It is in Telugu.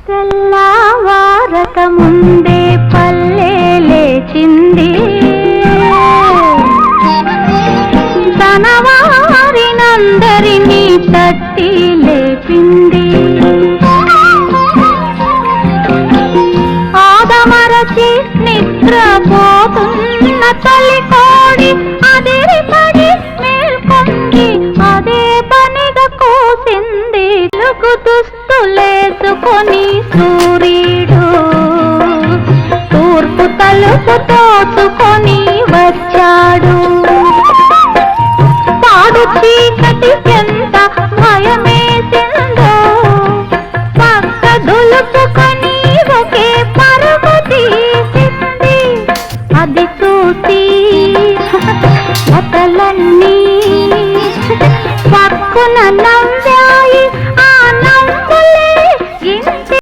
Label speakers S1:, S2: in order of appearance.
S1: తెల్లవారక ముందే పల్లె లేచింది, తన వారినందరినీ తట్టి లేపింది. ఆదమరచి నిద్రపోతున్న తల్లి కోడి అదిరిపడి మేల్కొంది, అదే పనిగా కూసింది. తెలుగు దుస్తులేసుకొని సూర్యుడు తూర్పు తలుపు తోచుకొని వచ్చాడు. పాడు చీకటి ఎంత భయమేసిందో, పక్క దులుపుకొని ఒకే పరుగు తీసింది. అది చూసి కథలన్నీ పక్కున